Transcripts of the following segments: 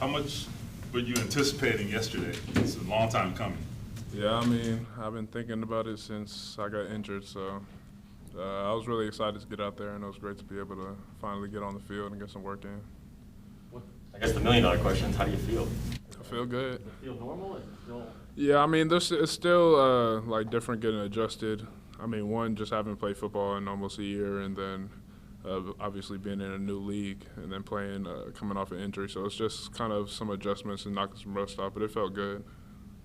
How much were you anticipating yesterday? It's a long time coming. Yeah, I mean, I've been thinking about it since I got injured, so I was really excited to get out there, and it was great to be able to finally get on the field and get some work in. I guess the million-dollar question is, how do you feel? I feel good. Does it feel normal? Is it still? Yeah, I mean, it's still like different getting adjusted. I mean, one, just having played football in almost a year, and then obviously being in a new league, and then playing coming off an injury. So it's just kind of some adjustments and knocking some rust off, but it felt good.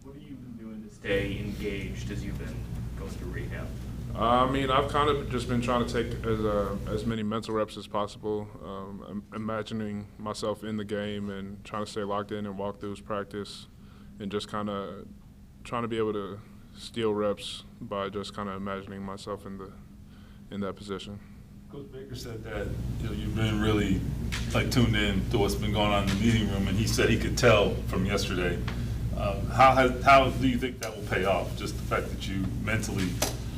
What have you been doing to stay engaged as you've been going through rehab? I mean, I've kind of just been trying to take as many mental reps as possible, imagining myself in the game and trying to stay locked in and walk through practice, and just kind of trying to be able to steal reps by just kind of imagining myself in that position. Coach Baker said that you've been really tuned in to what's been going on in the meeting room, and he said he could tell from yesterday. How do you think that will pay off? Just the fact that you mentally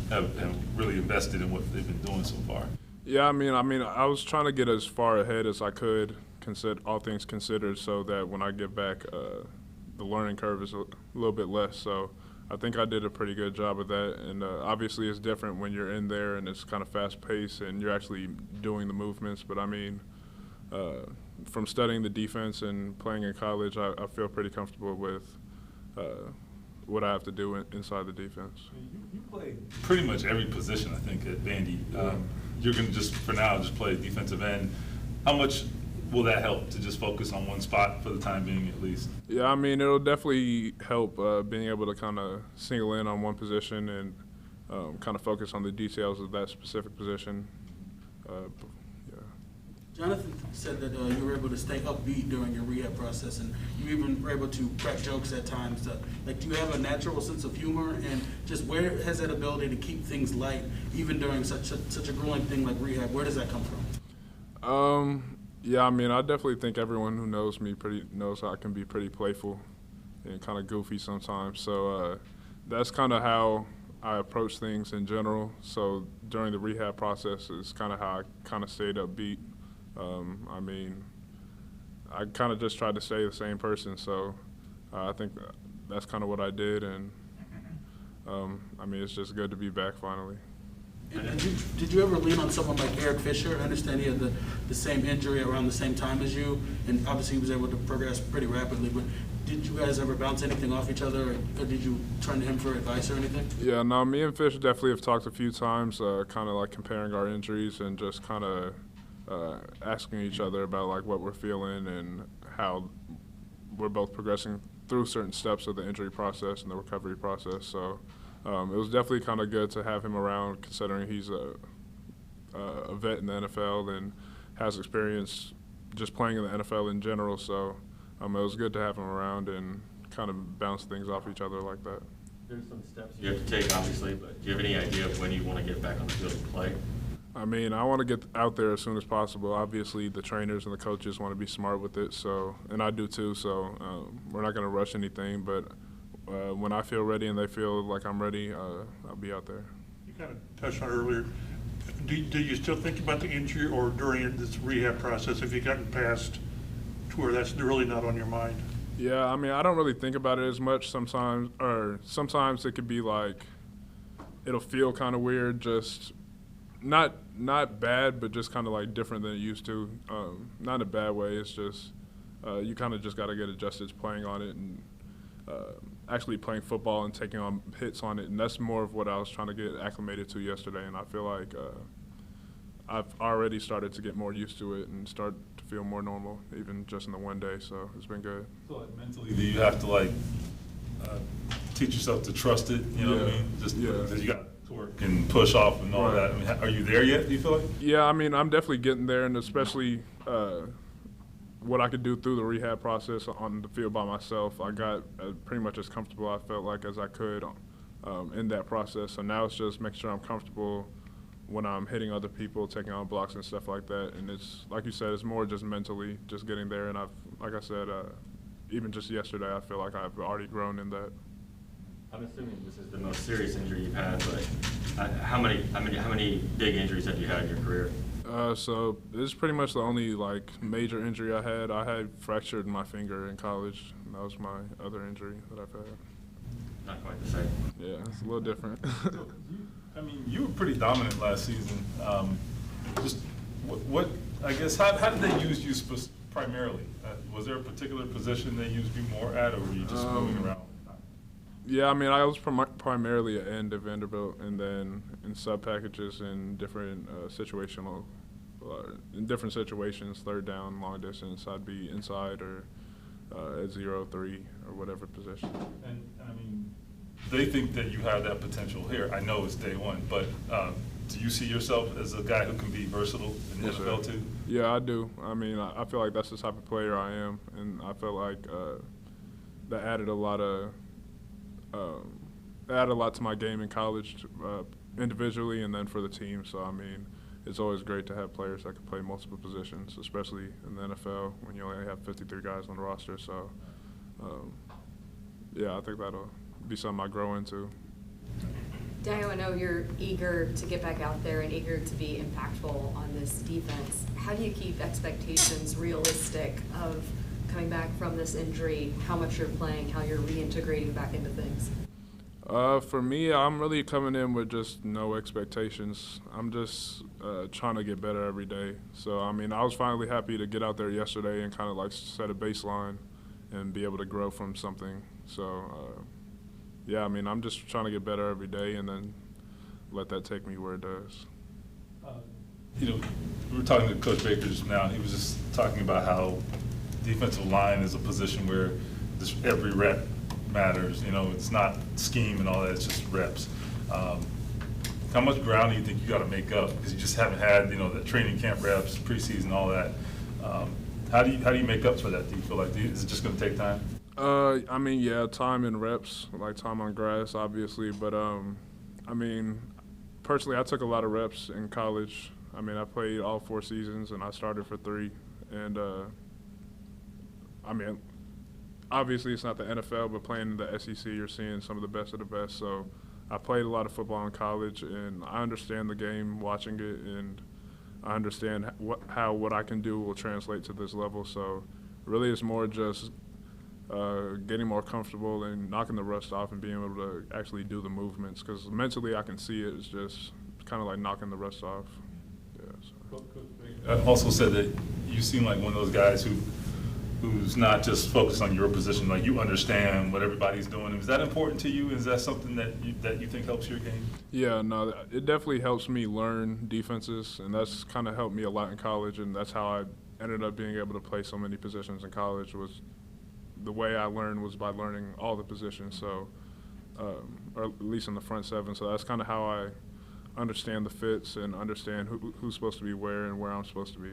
have really invested in what they've been doing so far. Yeah, I mean, I was trying to get as far ahead as I could, all things considered, so that when I get back, the learning curve is a little bit less. So I think I did a pretty good job of that. And obviously, it's different when you're in there and it's kind of fast paced and you're actually doing the movements. But I mean, from studying the defense and playing in college, I feel pretty comfortable with what I have to do inside the defense. You play pretty much every position, I think, at Vandy. You're going to for now, play defensive end. How much will that help to just focus on one spot for the time being, at least? Yeah, I mean, it'll definitely help being able to kind of single in on one position and kind of focus on the details of that specific position. Jonathan said that you were able to stay upbeat during your rehab process, and you even were able to crack jokes at times. Do you have a natural sense of humor, and just where has that ability to keep things light, even during such a grueling thing like rehab? Where does that come from? Yeah, I mean, I definitely think everyone who knows me knows I can be pretty playful and kind of goofy sometimes. So that's kind of how I approach things in general. So during the rehab process is kind of how I kind of stayed upbeat. I mean, I kind of just tried to stay the same person, so I think that's kind of what I did, and I mean, it's just good to be back finally. And did you ever lean on someone like Eric Fisher? I understand he had the same injury around the same time as you, and obviously he was able to progress pretty rapidly, but did you guys ever bounce anything off each other, or did you turn to him for advice or anything? Yeah, no, me and Fisher definitely have talked a few times, kind of like comparing our injuries and just kind of asking each other about like what we're feeling and how we're both progressing through certain steps of the injury process and the recovery process. So it was definitely kind of good to have him around, considering he's a vet in the NFL and has experience just playing in the NFL in general. So it was good to have him around and kind of bounce things off each other like that. There's some steps you have to take, obviously, but do you have any idea of when you want to get back on the field and play? I mean, I want to get out there as soon as possible. Obviously, the trainers and the coaches want to be smart with it, and I do too. So we're not going to rush anything, but when I feel ready and they feel like I'm ready, I'll be out there. You kind of touched on it earlier. Do you still think about the injury, or during this rehab process, have you gotten past to where that's really not on your mind? Yeah, I mean, I don't really think about it as much sometimes, or sometimes it could be like it'll feel kind of weird, just not bad, but just kind of like different than it used to. Not in a bad way. It's just you kind of just got to get adjusted to playing on it and actually playing football and taking on hits on it. And that's more of what I was trying to get acclimated to yesterday. And I feel like I've already started to get more used to it and start to feel more normal, even just in the one day. So it's been good. So mentally, do you have to teach yourself to trust it? You know what I mean? Just because you got to work and push off and all that. I mean, are you there yet, do you feel like? Yeah, I mean, I'm definitely getting there, and especially what I could do through the rehab process on the field by myself. I got pretty much as comfortable, I felt like, as I could in that process. So now it's just making sure I'm comfortable when I'm hitting other people, taking on blocks and stuff like that. And it's, like you said, it's more just mentally just getting there. And like I said, even just yesterday, I feel like I've already grown in that. I'm assuming this is the most serious injury you've had, but how many big injuries have you had in your career? So this is pretty much the only like major injury I had. I had fractured my finger in college. And that was my other injury that I've had. Not quite the same. Yeah, it's a little different. I mean, you were pretty dominant last season. Just what I guess, how did they use you primarily? Was there a particular position they used you more at, or were you just moving around? Yeah, I mean, I was primarily an end at Vanderbilt, and then in sub packages in different in different situations, third down, long distance, I'd be inside or at 0-3 or whatever position. And I mean, they think that you have that potential here. I know it's day one, but do you see yourself as a guy who can be versatile in the NFL too? Yeah, I do. I mean, I feel like that's the type of player I am, and I feel like that added a lot to my game in college, individually and then for the team. So I mean, it's always great to have players that can play multiple positions, especially in the NFL when you only have 53 guys on the roster. So yeah, I think that'll be something I grow into. Dayo, I know you're eager to get back out there and eager to be impactful on this defense. How do you keep expectations realistic of coming back from this injury, how much you're playing, how you're reintegrating back into things? For me, I'm really coming in with just no expectations. I'm just trying to get better every day. So, I mean, I was finally happy to get out there yesterday and kind of like set a baseline and be able to grow from something. So, yeah, I mean, I'm just trying to get better every day and then let that take me where it does. You know, we were talking to Coach Baker just now. He was just talking about how defensive line is a position where just every rep matters. You know, it's not scheme and all that, it's just reps. How much ground do you think you got to make up? Because you just haven't had, you know, the training camp reps, preseason, all that. How do you make up for that? Do you feel like, is it just going to take time? I mean, yeah, time and reps, like time on grass, obviously. But, I mean, personally, I took a lot of reps in college. I mean, I played all 4 seasons, and I started for 3. And, I mean, obviously it's not the NFL, but playing in the SEC, you're seeing some of the best of the best. So I played a lot of football in college, and I understand the game watching it, and I understand how what I can do will translate to this level. So really it's more just getting more comfortable and knocking the rust off and being able to actually do the movements, because mentally I can see it. It's just kind of like knocking the rust off. Yeah, so. I also said that you seem like one of those guys who's not just focused on your position, like you understand what everybody's doing. Is that important to you? Is that something that you think helps your game? Yeah, no, it definitely helps me learn defenses, and that's kind of helped me a lot in college, and that's how I ended up being able to play so many positions in college. Was the way I learned was by learning all the positions, so or at least in the front 7. So that's kind of how I understand the fits and understand who's supposed to be where and where I'm supposed to be.